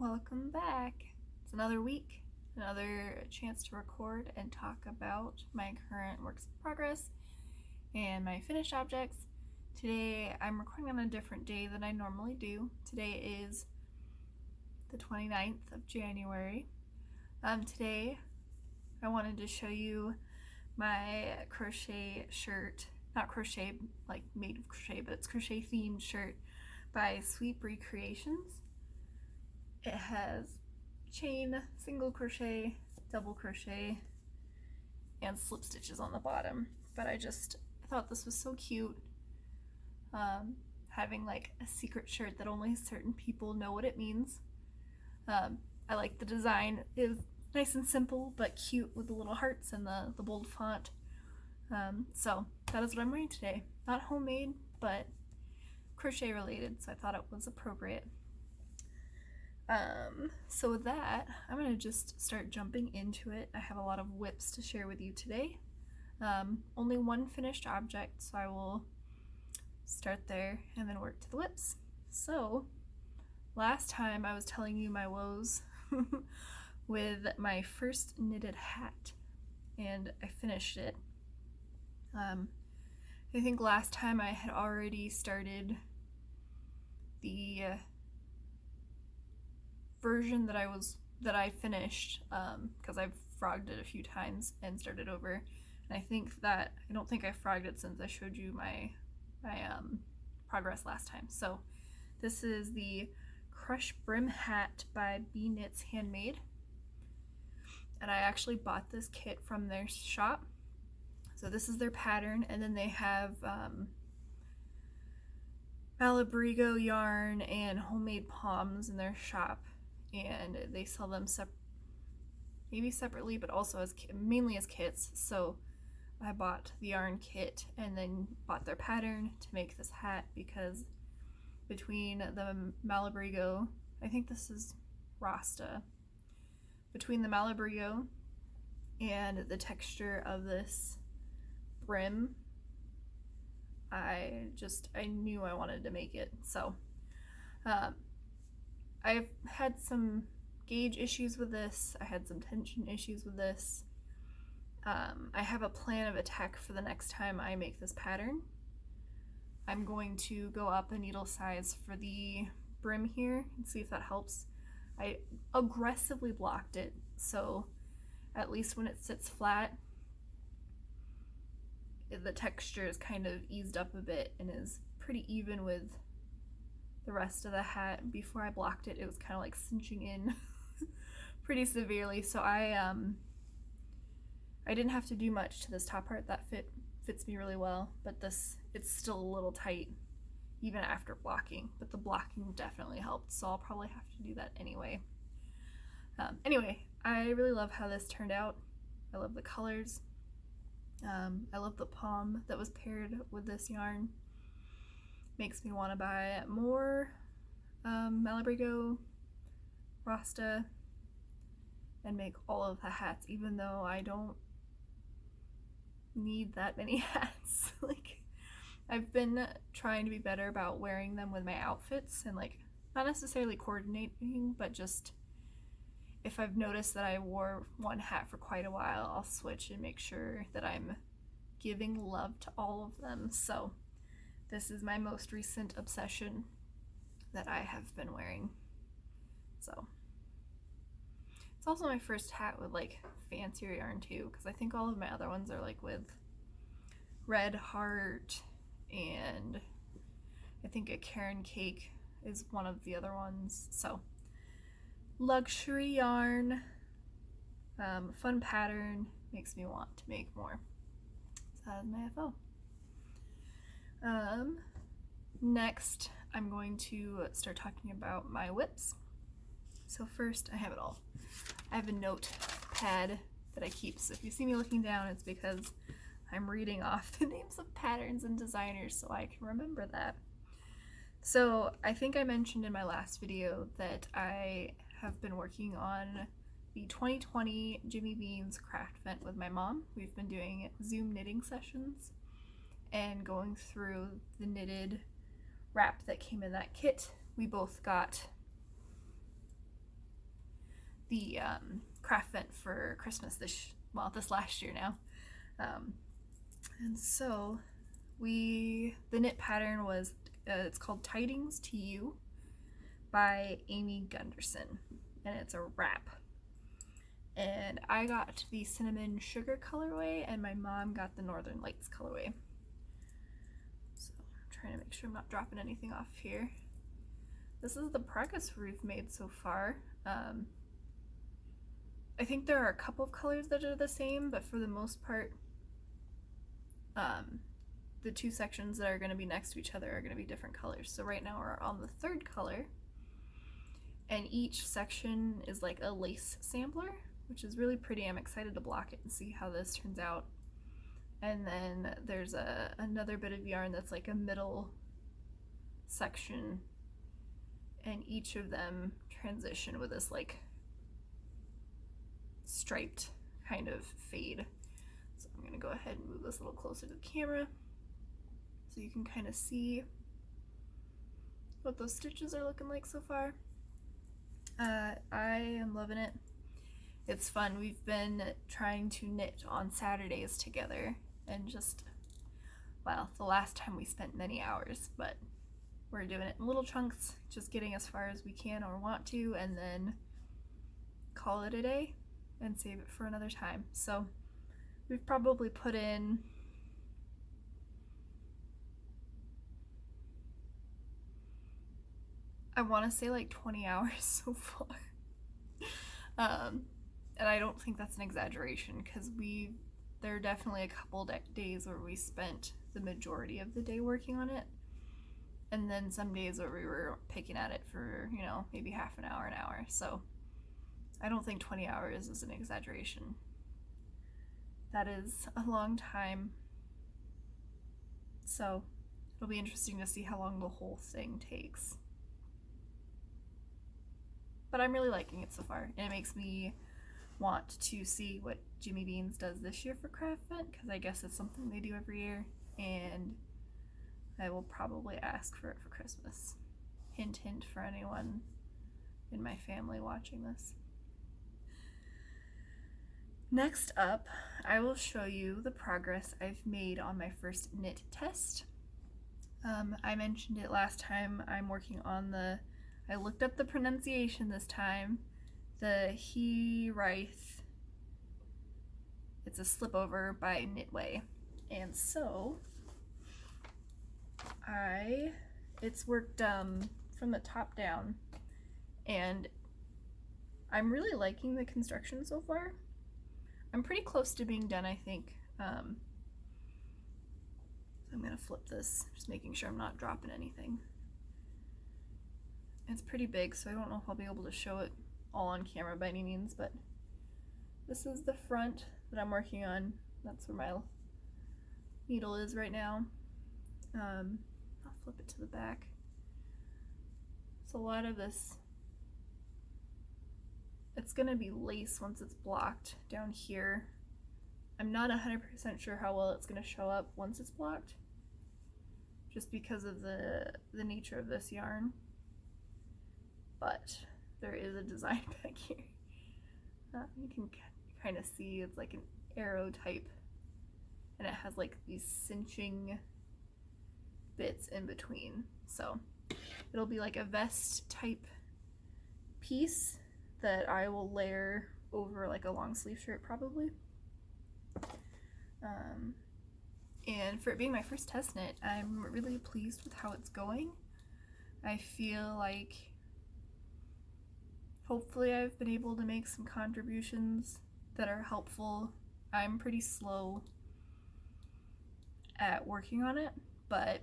welcome back. It's another week, another chance to record and talk about my current works in progress and my finished objects. Today I'm recording on a different day than I normally do. Today is the 29th of January. Today I wanted to show you my crochet shirt, not crochet like made of crochet, but it's crochet themed shirt by Sweet Brie Creations. It has chain, single crochet, double crochet, and slip stitches on the bottom. But I thought this was so cute, having like a secret shirt that only certain people know what it means. I like the design. It's nice and simple but cute with the little hearts and the bold font. So that is what I'm wearing today. Not homemade, but crochet related, so I thought it was appropriate. So with that, I'm gonna just start jumping into it. I have a lot of whips to share with you today. Only one finished object, so I will start there and then work to the whips. So last time I was telling you my woes with my first knitted hat, and I finished it. I think last time I had already started the version that I finished, because I've frogged it a few times and started over, and I don't think I frogged it since I showed you my progress last time. So this is the CrushBrimHat by Bee Knits Handmade, and I actually bought this kit from their shop. So this is their pattern, and then they have Malabrigo yarn and homemade palms in their shop, and they sell them maybe separately, but also mainly as kits. So I bought the yarn kit and then bought their pattern to make this hat, because between the Malabrigo, I think this is Rasta, between the Malabrigo and the texture of this brim, I knew I wanted to make it. So I've had some gauge issues with this. I had some tension issues with this. I have a plan of attack for the next time I make this pattern. I'm going to go up a needle size for the brim here and see if that helps. I aggressively blocked it, so at least when it sits flat, the texture is kind of eased up a bit and is pretty even with the rest of the hat. Before I blocked it, it was kind of like cinching in pretty severely, so I didn't have to do much to this top part. That fits me really well, but it's still a little tight even after blocking, but the blocking definitely helped, so I'll probably have to do that anyway. Anyway, I really love how this turned out. I love the colors. I love the palm that was paired with this yarn. Makes me want to buy more Malabrigo, Rasta, and make all of the hats, even though I don't need that many hats. Like, I've been trying to be better about wearing them with my outfits, and like not necessarily coordinating, but just if I've noticed that I wore one hat for quite a while, I'll switch and make sure that I'm giving love to all of them. So this is my most recent obsession that I have been wearing. So it's also my first hat with like fancier yarn too, because I think all of my other ones are like with red heart, and I think a Karen cake is one of the other ones. So luxury yarn, fun pattern, makes me want to make more. So that is my FO. Next, I'm going to start talking about my whips. So first, I have it all. I have a notepad that I keep, so if you see me looking down, it's because I'm reading off the names of patterns and designers so I can remember that. So I think I mentioned in my last video that I have been working on the 2020 Jimmy Bean's craft event with my mom. We've been doing Zoom knitting sessions and going through the knitted wrap that came in that kit. We both got the craft vent for Christmas this last year now. And so the knit pattern was, it's called Tidings to You by Amy Gunderson, and it's a wrap. And I got the cinnamon sugar colorway, and my mom got the Northern Lights colorway. So I'm trying to make sure I'm not dropping anything off here. This is the progress we've made so far. I think there are a couple of colors that are the same, but for the most part, the two sections that are going to be next to each other are going to be different colors. So right now we're on the third color, and each section is like a lace sampler, which is really pretty. I'm excited to block it and see how this turns out. And then there's another bit of yarn that's like a middle section, and each of them transition with this like striped kind of fade. So I'm going to go ahead and move this a little closer to the camera so you can kind of see what those stitches are looking like so far. I am loving it. It's fun. We've been trying to knit on Saturdays together, and just, well, the last time we spent many hours, but we're doing it in little chunks, just getting as far as we can or want to, and then call it a day and save it for another time. So we've probably put in I want to say like 20 hours so far. And I don't think that's an exaggeration, because there are definitely a couple days where we spent the majority of the day working on it, and then some days where we were picking at it for, you know, maybe half an hour, So I don't think 20 hours is an exaggeration. That is a long time. So it'll be interesting to see how long the whole thing takes. But I'm really liking it so far, and it makes me want to see what Jimmy Beans does this year for Craft Vent, because I guess it's something they do every year, and I will probably ask for it for Christmas. Hint, hint for anyone in my family watching this. Next up, I will show you the progress I've made on my first knit test. I mentioned it last time. I'm working on I looked up the pronunciation this time, the Hiraeth. It's a slipover by Knitway. And so, it's worked from the top down, and I'm really liking the construction so far. I'm pretty close to being done, I think. So I'm gonna flip this, just making sure I'm not dropping anything. It's pretty big, so I don't know if I'll be able to show it all on camera by any means, but this is the front that I'm working on. That's where my needle is right now. I'll flip it to the back. So a lot of this, it's gonna be lace once it's blocked down here. I'm not 100% sure how well it's gonna show up once it's blocked, just because of the nature of this yarn. But there is a design back here. You can kind of see it's like an arrow type, and it has like these cinching bits in between. So it'll be like a vest type piece that I will layer over like a long sleeve shirt probably. And for it being my first test knit, I'm really pleased with how it's going. I feel like hopefully I've been able to make some contributions that are helpful. I'm pretty slow at working on it, but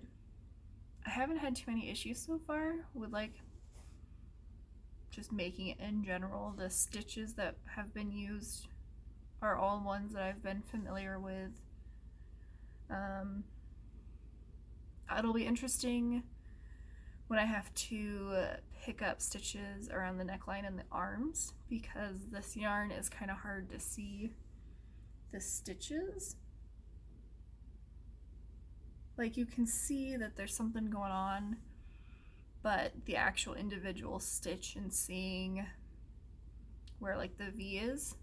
I haven't had too many issues so far with like just making it in general. The stitches that have been used are all ones that I've been familiar with. It'll be interesting when I have to pick up stitches around the neckline and the arms, because this yarn is kind of hard to see the stitches. Like, you can see that there's something going on, but the actual individual stitch and seeing where like the V is,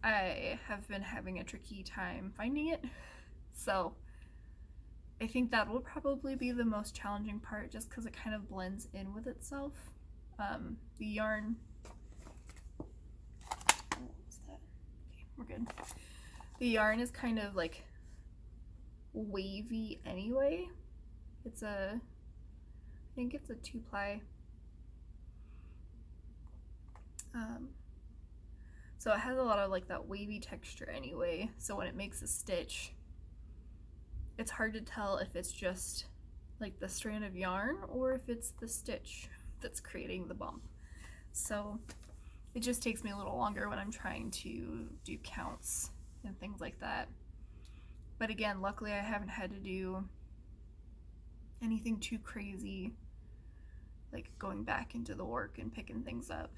I have been having a tricky time finding it. So I think that will probably be the most challenging part, just because it kind of blends in with itself. The yarn, what was that? Okay, we're good. The yarn is kind of like wavy anyway. It's I think it's a 2-ply. So it has a lot of like that wavy texture anyway. So when it makes a stitch, it's hard to tell if it's just like the strand of yarn or if it's the stitch that's creating the bump. So it just takes me a little longer when I'm trying to do counts and things like that. But again, luckily I haven't had to do anything too crazy, like going back into the work and picking things up.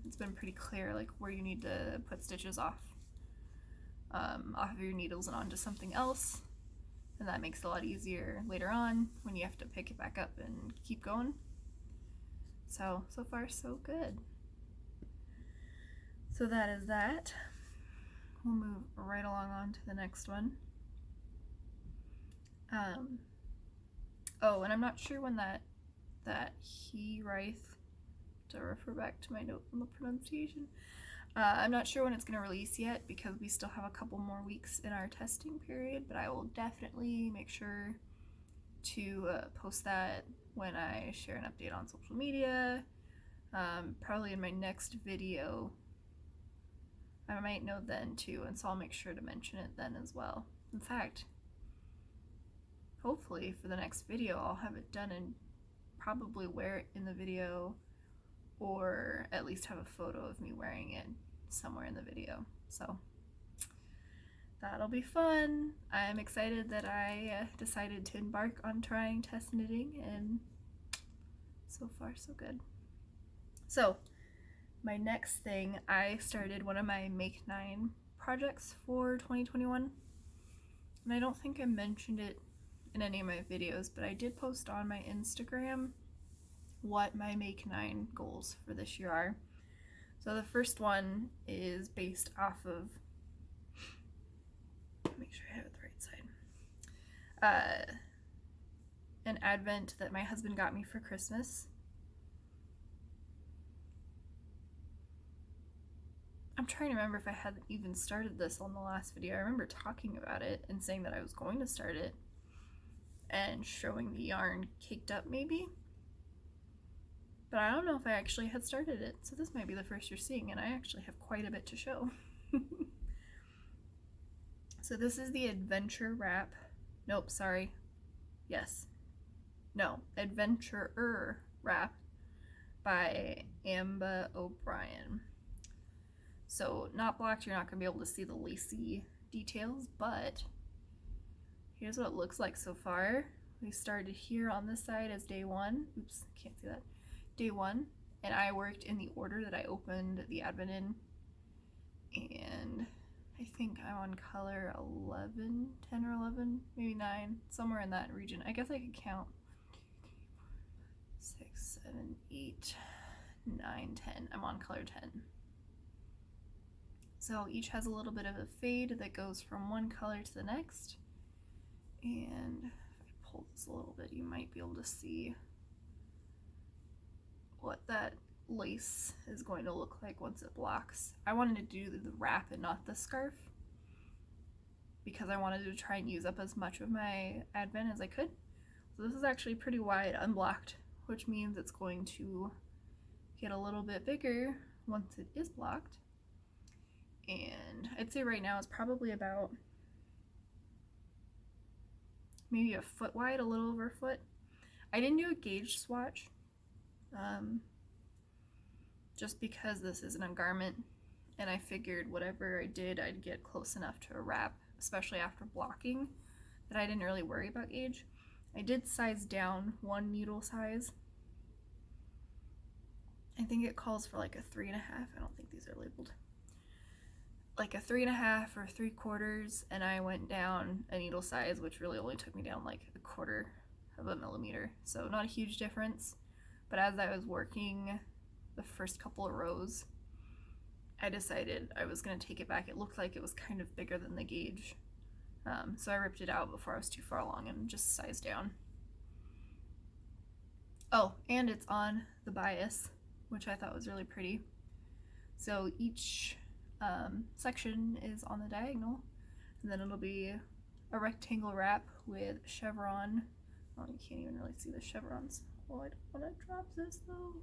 It's been pretty clear like where you need to put stitches off of your needles and onto something else, and that makes it a lot easier later on when you have to pick it back up and keep going. So far so good. So that is that. We'll move right along on to the next one. Oh, and I'm not sure when that Hiraeth, to refer back to my note on the pronunciation, I'm not sure when it's going to release yet because we still have a couple more weeks in our testing period, but I will definitely make sure to post that when I share an update on social media. Probably in my next video. I might know then too, and so I'll make sure to mention it then as well. In fact, hopefully for the next video I'll have it done and probably wear it in the video, or at least have a photo of me wearing it somewhere in the video. So that'll be fun. I'm excited that I decided to embark on trying test knitting, and so far so good. So my next thing, I started one of my Make 9 projects for 2021, and I don't think I mentioned it in any of my videos, but I did post on my Instagram what my Make 9 goals for this year are. So the first one is based off of, make sure I have it the right side, an advent that my husband got me for Christmas. I'm trying to remember if I hadn't even started this on the last video. I remember talking about it and saying that I was going to start it and showing the yarn caked up maybe. But I don't know if I actually had started it, so this might be the first you're seeing, and I actually have quite a bit to show. So this is the Adventure Wrap. Nope, sorry. Yes. No, Adventurer Wrap by Amba O'Brien. So not blocked, you're not going to be able to see the lacy details, but here's what it looks like so far. We started here on this side as day one. Oops, can't see that. Day one, and I worked in the order that I opened the advent in, and I think I'm on color 11, 10 or 11, maybe 9, somewhere in that region. I guess I could count 6, 7, 8, 9, 10. I'm on color 10. So each has a little bit of a fade that goes from one color to the next, and if I pull this a little bit you might be able to see what that lace is going to look like once it blocks. I wanted to do the wrap and not the scarf because I wanted to try and use up as much of my advent as I could. So this is actually pretty wide unblocked, which means it's going to get a little bit bigger once it is blocked. And I'd say right now it's probably about maybe a foot wide, a little over a foot. I didn't do a gauge swatch just because this isn't a garment, and I figured whatever I did I'd get close enough to a wrap, especially after blocking, that I didn't really worry about gauge. I did size down one needle size. I think it calls for like a 3.5. I don't think these are labeled. Like a 3.5 or 3/4, and I went down a needle size, which really only took me down like 1/4 of a millimeter. So not a huge difference, but as I was working the first couple of rows, I decided I was going to take it back. It looked like it was kind of bigger than the gauge. So I ripped it out before I was too far along and just sized down. Oh, and it's on the bias, which I thought was really pretty. So each section is on the diagonal, and then it'll be a rectangle wrap with chevron. Oh, you can't even really see the chevrons. Oh, I don't want to drop this though.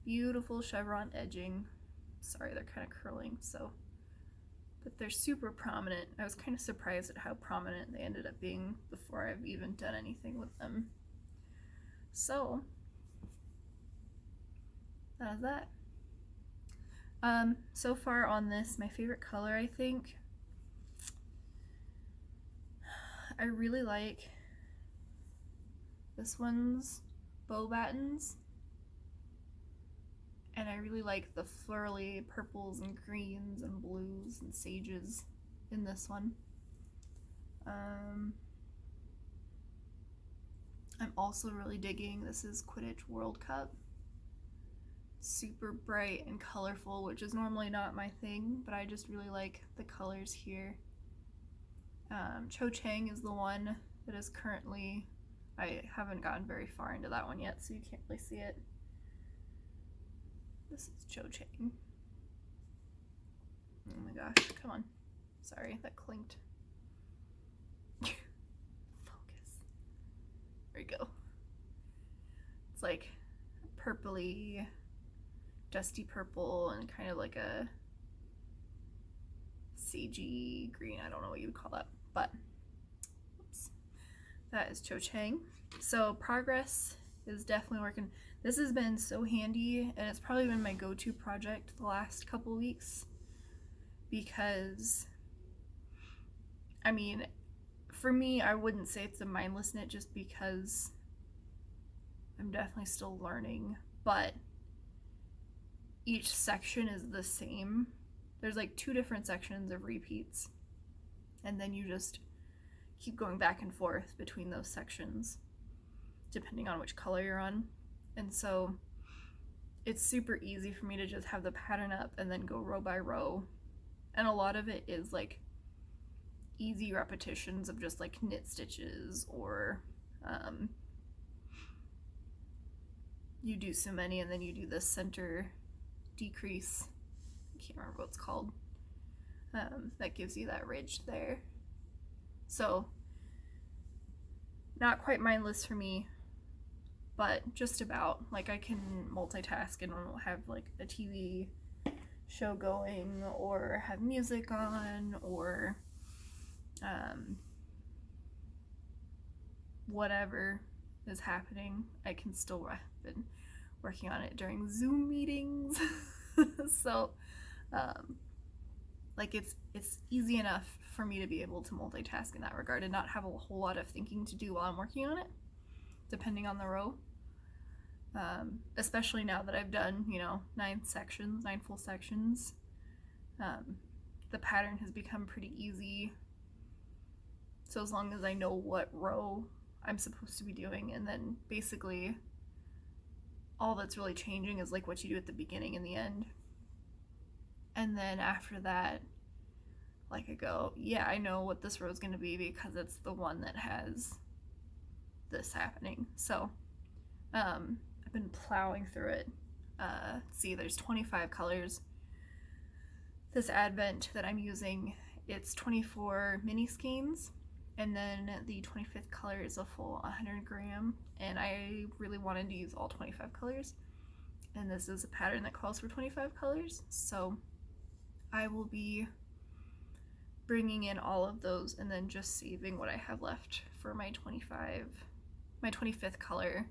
Beautiful chevron edging. Sorry, they're kind of curling, so, but they're super prominent. I was kind of surprised at how prominent they ended up being before I've even done anything with them. So that's that. So far on this, my favorite color, I think, I really like this one's bow battens, and I really like the florally purples and greens and blues and sages in this one. I'm also really digging, this is Quidditch World Cup. Super bright and colorful, which is normally not my thing, but I just really like the colors here. Cho Chang is the one that is currently, I haven't gotten very far into that one yet, so you can't really see it. This is Cho Chang. Oh my gosh, come on. Sorry, that clinked. Focus. There you go. It's like purpley, dusty purple, and kind of like a sagey green. I don't know what you would call that, but oops. That is Cho Chang. So progress is definitely working. This has been so handy, and it's probably been my go-to project the last couple weeks, because I mean, for me, I wouldn't say it's a mindless knit just because I'm definitely still learning, but each section is the same. There's like 2 different sections of repeats, and then you just keep going back and forth between those sections depending on which color you're on. And so it's super easy for me to just have the pattern up and then go row by row, and a lot of it is like easy repetitions of just like knit stitches, or you do so many and then you do the center decrease, I can't remember what it's called, that gives you that ridge there. So not quite mindless for me, but just about. Like, I can multitask and have like a TV show going, or have music on, or whatever is happening, I can still. I've been working on it during Zoom meetings. So like it's easy enough for me to be able to multitask in that regard and not have a whole lot of thinking to do while I'm working on it, depending on the row. Especially now that I've done, 9 full sections. The pattern has become pretty easy. So as long as I know what row I'm supposed to be doing, and then basically all that's really changing is like what you do at the beginning and the end. And then after that, like, I go, yeah, I know what this row is going to be because it's the one that has this happening. So I've been plowing through it. See, there's 25 colors. This advent that I'm using, it's 24 mini skeins, and then the 25th color is a full 100 gram, and I really wanted to use all 25 colors, and this is a pattern that calls for 25 colors, so I will be bringing in all of those and then just saving what I have left for my 25th color.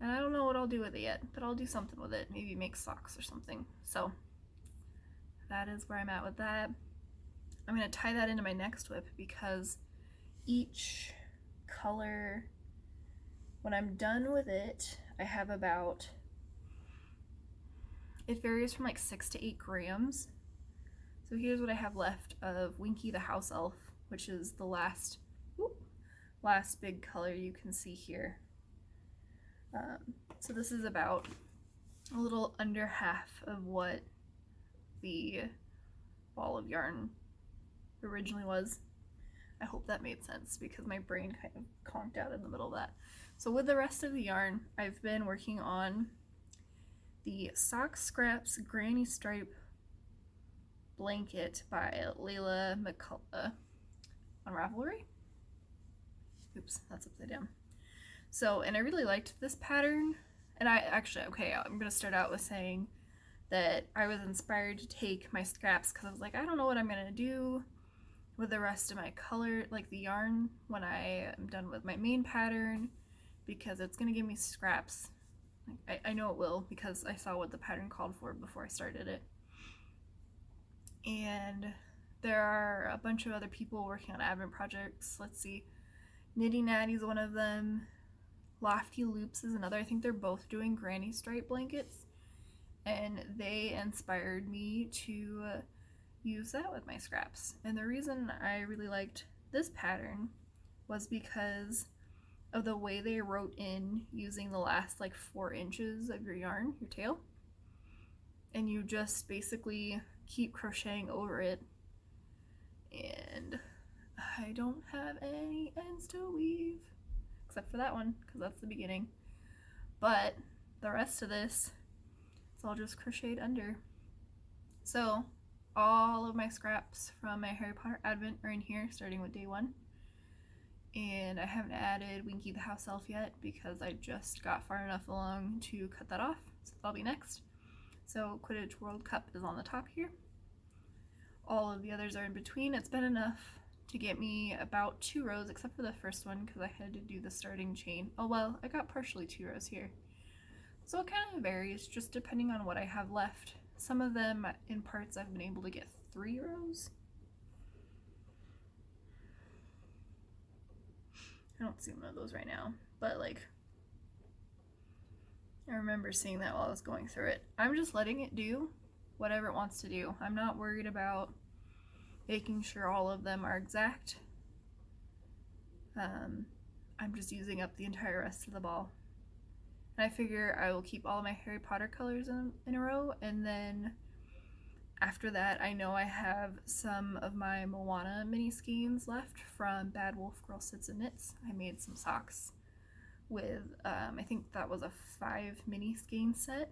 And I don't know what I'll do with it yet, but I'll do something with it. Maybe make socks or something. So that is where I'm at with that. I'm going to tie that into my next whip, because each color, when I'm done with it, I have about, it varies from like 6 to 8 grams. So here's what I have left of Winky the House Elf, which is the last big color you can see here. So this is about a little under half of what the ball of yarn originally was. I hope that made sense because my brain kind of conked out in the middle of that. So with the rest of the yarn, I've been working on the Sock Scraps Granny Stripe Blanket by Leila McCullough on Ravelry. Oops, that's upside down. So, and I really liked this pattern. And I'm gonna start out with saying that I was inspired to take my scraps because I was like, I don't know what I'm gonna do with the rest of my color, like the yarn, when I am done with my main pattern, because it's gonna give me scraps. I know it will because I saw what the pattern called for before I started it. And there are a bunch of other people working on advent projects. Let's see, Nitty Natty is one of them. Lofty Loops is another. I think they're both doing granny stripe blankets, and they inspired me to use that with my scraps. And the reason I really liked this pattern was because of the way they wrote in using the last like 4 inches of your yarn, your tail, and you just basically keep crocheting over it. And I don't have any ends to weave except for that one because that's the beginning, but the rest of this, it's all just crocheted under. So all of my scraps from my Harry Potter Advent are in here, starting with day 1. And I haven't added Winky the House Elf yet because I just got far enough along to cut that off, so that'll be next. So Quidditch World Cup is on the top here. All of the others are in between. It's been enough to get me about 2 rows, except for the first one because I had to do the starting chain. Oh well, I got partially 2 rows here. So it kind of varies just depending on what I have left. Some of them in parts I've been able to get 3 rows. I don't see one of those right now, but like I remember seeing that while I was going through it. I'm just letting it do whatever it wants to do. I'm not worried about making sure all of them are exact. I'm just using up the entire rest of the ball. And I figure I will keep all of my Harry Potter colors in a row, and then after that I know I have some of my Moana mini skeins left from Bad Wolf Girl Sits and Knits. I made some socks with, I think that was a 5 mini skein set,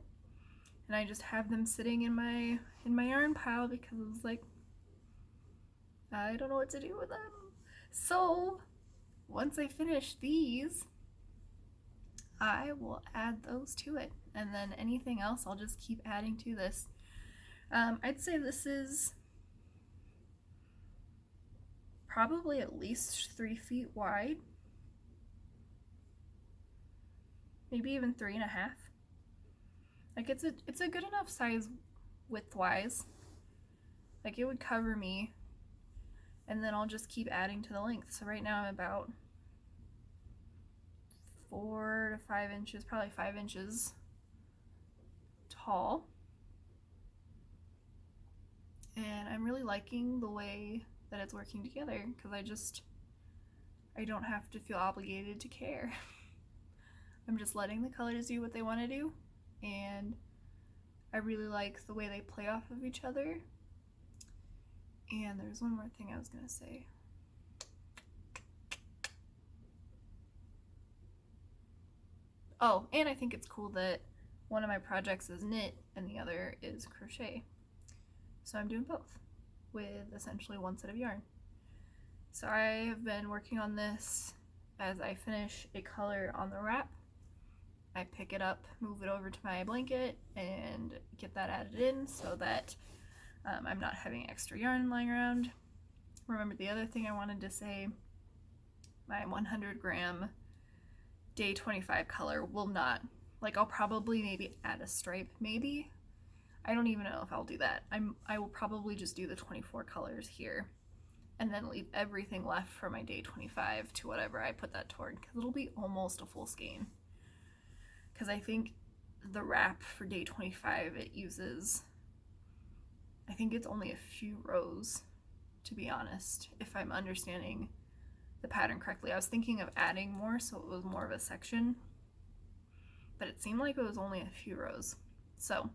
and I just have them sitting in my yarn pile because I was like, I don't know what to do with them. So once I finish these, I will add those to it, and then anything else I'll just keep adding to this. I'd say this is probably at least 3 feet wide, maybe even 3.5. Like it's a good enough size width-wise. Like it would cover me, and then I'll just keep adding to the length. So right now I'm about 4 to 5 inches, probably 5 inches tall. And I'm really liking the way that it's working together because I don't have to feel obligated to care. I'm just letting the colors do what they want to do, and I really like the way they play off of each other. And there's one more thing I was gonna say. Oh, and I think it's cool that one of my projects is knit and the other is crochet. So I'm doing both with essentially one set of yarn. So I have been working on this as I finish a color on the wrap. I pick it up, move it over to my blanket, and get that added in so that I'm not having extra yarn lying around. Remember the other thing I wanted to say, my 100 gram day 25 color will not, like I'll probably maybe add a stripe, maybe. I don't even know if I'll do that. I will probably just do the 24 colors here and then leave everything left for my day 25 to whatever I put that toward, because it'll be almost a full skein. Because I think the wrap for day 25, it uses, I think it's only a few rows, to be honest, if I'm understanding the pattern correctly. I was thinking of adding more so it was more of a section, but it seemed like it was only a few rows. So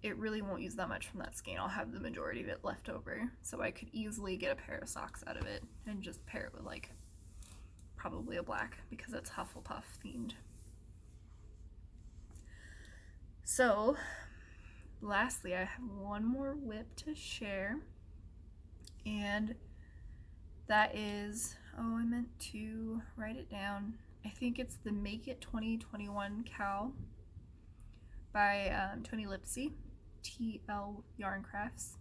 it really won't use that much from that skein. I'll have the majority of it left over, so I could easily get a pair of socks out of it and just pair it with like probably a black because it's Hufflepuff themed. So lastly, I have one more whip to share, and that is, oh, I meant to write it down. I think it's the Make It 2021 cowl by Tony Lipsey, TL Yarn Crafts.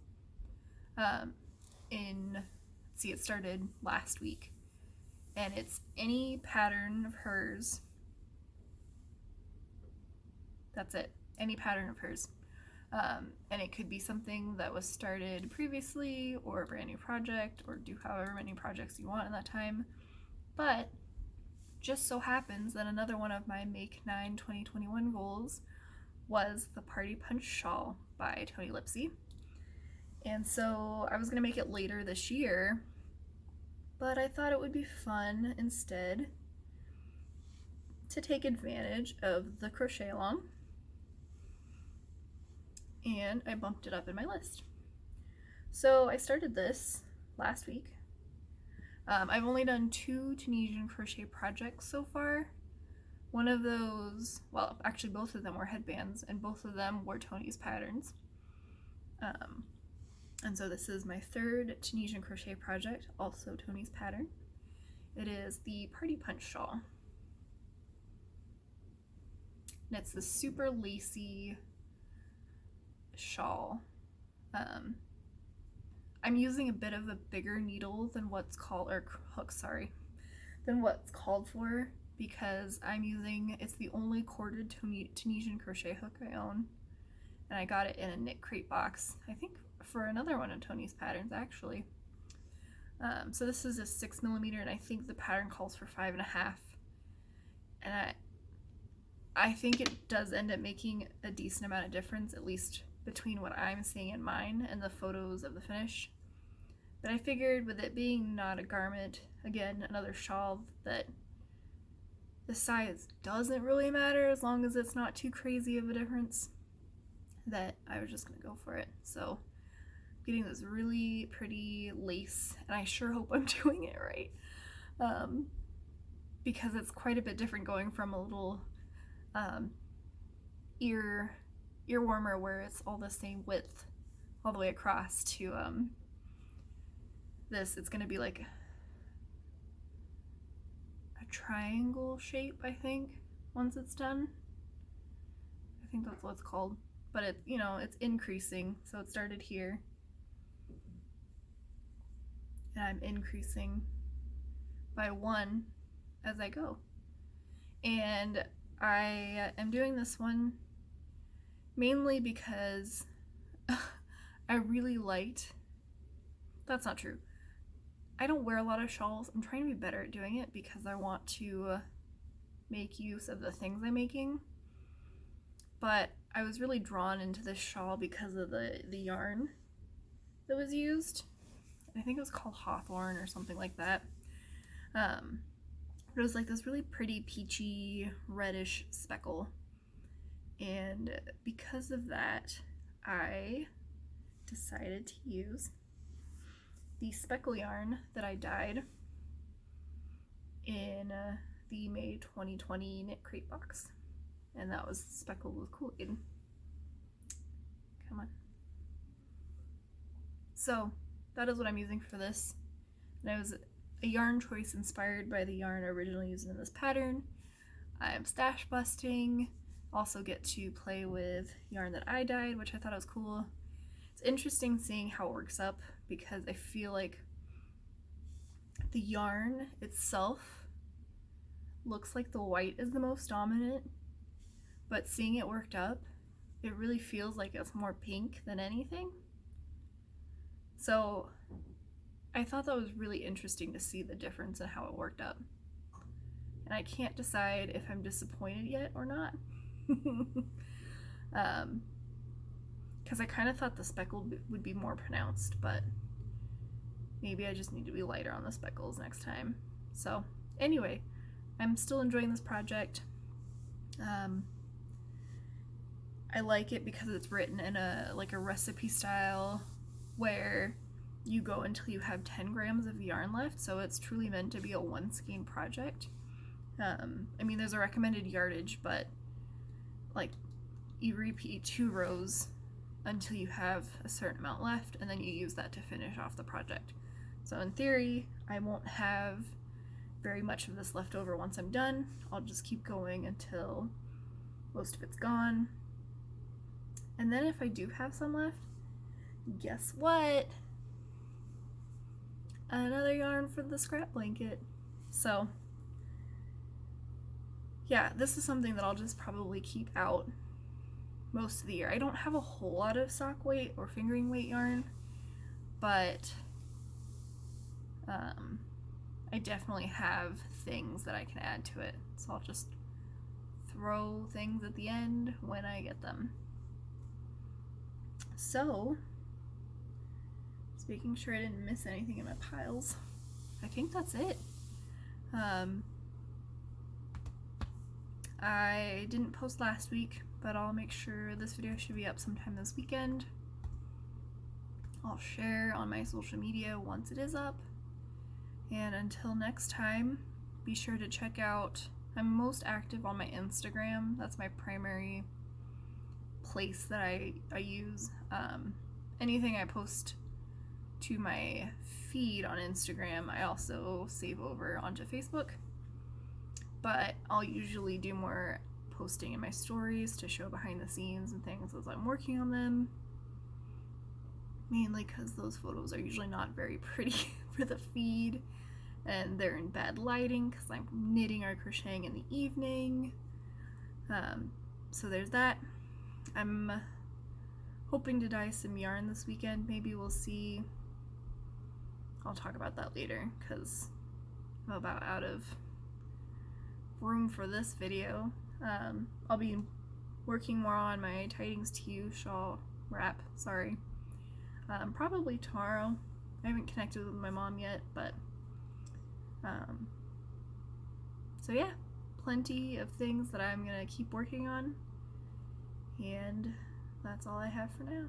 It started last week, and it's any pattern of hers. That's it, any pattern of hers. And it could be something that was started previously or a brand new project, or do however many projects you want in that time. But just so happens that another one of my Make 9 2021 goals was the Party Punch Shawl by Tony Lipsey. And so I was going to make it later this year, but I thought it would be fun instead to take advantage of the crochet along, and I bumped it up in my list. So I started this last week. I've only done 2 Tunisian crochet projects so far. One of those, well, actually both of them were headbands, and both of them were Tony's patterns. And so this is my 3rd Tunisian crochet project, also Tony's pattern. It is the Party Punch Shawl. And it's the super lacy shawl. I'm using a bit of a bigger needle than what's called, or hook, sorry, than what's called for, because it's the only corded Tunisian crochet hook I own, and I got it in a knit crate box, I think for another one of Tony's patterns actually. So this is a 6mm, and I think the pattern calls for 5.5, and I think it does end up making a decent amount of difference, at least between what I'm seeing in mine and the photos of the finish. But I figured, with it being not a garment, again, another shawl, that the size doesn't really matter as long as it's not too crazy of a difference, that I was just gonna go for it. So I'm getting this really pretty lace, and I sure hope I'm doing it right, because it's quite a bit different going from a little ear warmer where it's all the same width all the way across to this. It's gonna be like a triangle shape, I think, once it's done. I think that's what it's called, but it, you know, it's increasing. So it started here, and I'm increasing by 1 as I go. And I am doing this one mainly because I really liked, that's not true, I don't wear a lot of shawls. I'm trying to be better at doing it because I want to make use of the things I'm making, but I was really drawn into this shawl because of the yarn that was used. I think it was called Hawthorn or something like that. It was like this really pretty peachy reddish speckle, and because of that I decided to use the speckle yarn that I dyed in the May 2020 knit crate box, and that was speckled with Kool-Aid. Come on. So that is what I'm using for this, and it was a yarn choice inspired by the yarn originally used in this pattern. I'm stash busting, also get to play with yarn that I dyed, which I thought was cool. It's interesting seeing how it works up, because I feel like the yarn itself looks like the white is the most dominant, but seeing it worked up, it really feels like it's more pink than anything. So I thought that was really interesting to see the difference in how it worked up. And I can't decide if I'm disappointed yet or not. Because I kind of thought the speckle would be more pronounced, but maybe I just need to be lighter on the speckles next time. So anyway, I'm still enjoying this project. I like it because it's written in a recipe style where you go until you have 10 grams of yarn left, so it's truly meant to be a one skein project. I mean, there's a recommended yardage, but like you repeat 2 rows until you have a certain amount left, and then you use that to finish off the project. So in theory, I won't have very much of this left over once I'm done. I'll just keep going until most of it's gone. And then if I do have some left, guess what? Another yarn for the scrap blanket. So yeah, this is something that I'll just probably keep out most of the year. I don't have a whole lot of sock weight or fingering weight yarn, but I definitely have things that I can add to it. So I'll just throw things at the end when I get them. So, just making sure I didn't miss anything in my piles. I think that's it. I didn't post last week, but I'll make sure this video should be up sometime this weekend. I'll share on my social media once it is up. And until next time, be sure to check out, I'm most active on my Instagram. That's my primary place that I use. Anything I post to my feed on Instagram, I also save over onto Facebook. But I'll usually do more posting in my stories to show behind the scenes and things as I'm working on them. Mainly because those photos are usually not very pretty for the feed, and they're in bad lighting because I'm knitting or crocheting in the evening. So there's that. I'm hoping to dye some yarn this weekend. Maybe we'll see. I'll talk about that later because I'm about out of room for this video. I'll be working more on my Tidings to You shawl wrap, sorry. Probably tomorrow. I haven't connected with my mom yet, but so yeah, plenty of things that I'm gonna keep working on, and that's all I have for now.